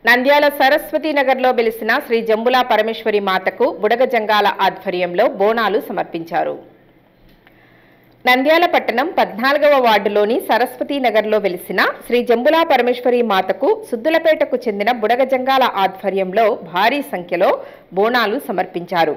నంద్యాల సరస్వతి నగర్లో వెలిసిన శ్రీ జంబులా పరమేశ్వరి మాతకు బుడగ జంగాల ఆధ్వర్యంలో బోనాలు సమర్పించారు. నంద్యాల పట్టణం 14వ వార్డులోని సరస్వతి నగర్లో వెలిసిన శ్రీ జంబులా పరమేశ్వరి మాతకు సుద్దులపేటకు చెందిన బుడగ జంగాల ఆధ్వర్యంలో భారీ సంఖ్యలో బోనాలు సమర్పించారు.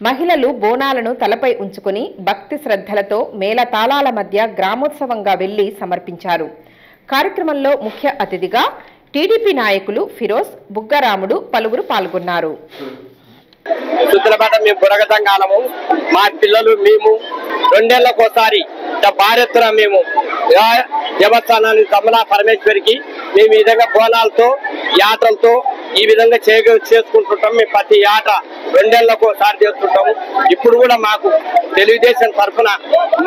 మహిళలు బోనాలను తలపై ఉంచుకుని భక్తి శ్రద్ధలతో మేళతాళాల మధ్య గ్రామోత్సవంగా వెళ్లి సమర్పించారు. కార్యక్రమంలో ముఖ్య అతిథిగా టీడీపీ నాయకులు ఫిరోజ్, బుగ్గరాముడు పలువురు పాల్గొన్నారు. బుడగ జంగాలము మా పిల్లలు మేము 2 ఏళ్లకోసారి భార్యత్తున మేము దేవస్థానాన్ని జంబులా పరమేశ్వరికి మేము ఈ విధంగా బోనాలతో యాత్రలతో ఈ విధంగా చేసుకుంటుంటాం. మేము ప్రతి ఆట 2 ఏళ్లకోసారి చేస్తుంటాము. ఇప్పుడు కూడా మాకు తెలుగుదేశం తరఫున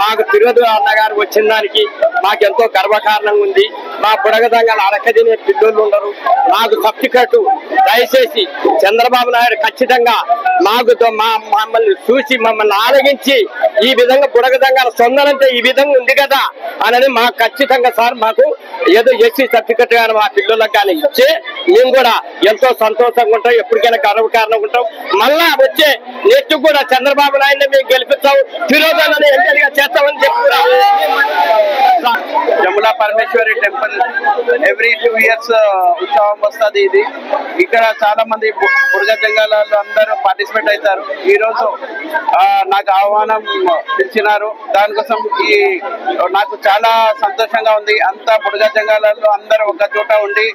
మాకు ఫిరోజ్ అన్నగారు వచ్చిన దానికి మాకెంతో గర్వకారణంగా ఉంది. మా బుడగ జంగాల అడకదినే పిల్లలు ఉండరు. మాకు సర్టిఫికెట్ దయచేసి చంద్రబాబు నాయుడు ఖచ్చితంగా మాకు మమ్మల్ని చూసి మమ్మల్ని ఆరగించి ఈ విధంగా బుడగ జంగాల సొందనంటే ఈ విధంగా ఉంది కదా అనేది మాకు ఖచ్చితంగా సార్ మాకు ఏదో ఎస్సీ సర్టిఫికెట్ కానీ మా పిల్లలకు కానీ ఇచ్చి మేము కూడా ఎంతో సంతోషంగా ఉంటాం. ఎప్పటికైనా గర్వకారణంగా ఉంటాం. మళ్ళా వచ్చే నెక్స్ట్ కూడా చంద్రబాబు నాయుడిని మేము గెలిపిస్తాం, ఫిరోజ్ అన్నని ఎంపీగా చేస్తామని చెప్తున్నాం. జంబులా పరమేశ్వరి టెంపుల్ ఎవ్రీ 2 years ఉత్సవం వస్తుంది. ఇది ఇక్కడ చాలా మంది బుడగ జంగాలలో అందరూ పార్టిసిపేట్ అవుతారు. ఈ రోజు నాకు ఆహ్వానం ఇచ్చినారు. దానికోసం నాకు చాలా సంతోషంగా ఉంది. అంతా బుడగ జంగాలలో అందరూ ఒక చోట ఉండి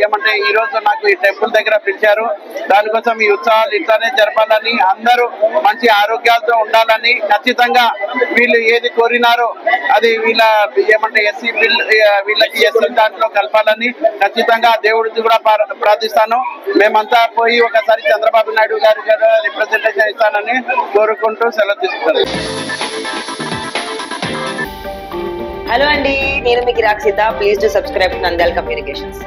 ఏమంటే ఈ రోజు నాకు ఈ టెంపుల్ దగ్గర పిలిచారు. దానికోసం ఈ ఉత్సవాలు ఇట్లానే జరపాలని, అందరూ మంచి ఆరోగ్యాలతో ఉండాలని, ఖచ్చితంగా వీళ్ళు ఏది కోరినారో అది వీళ్ళ ఏమంటే ఎస్సీ బిల్ వీళ్ళకి ఎస్సీ దాంట్లో కలపాలని ఖచ్చితంగా దేవుడికి కూడా ప్రార్థిస్తాను. మేమంతా పోయి ఒకసారి చంద్రబాబు నాయుడు గారి రిప్రజెంటేషన్ ఇస్తానని కోరుకుంటూ సెలవు తీసుకుంటాను. హలో అండి, నేను మీకు Rakshitha. Please do subscribe to Nandyal communications.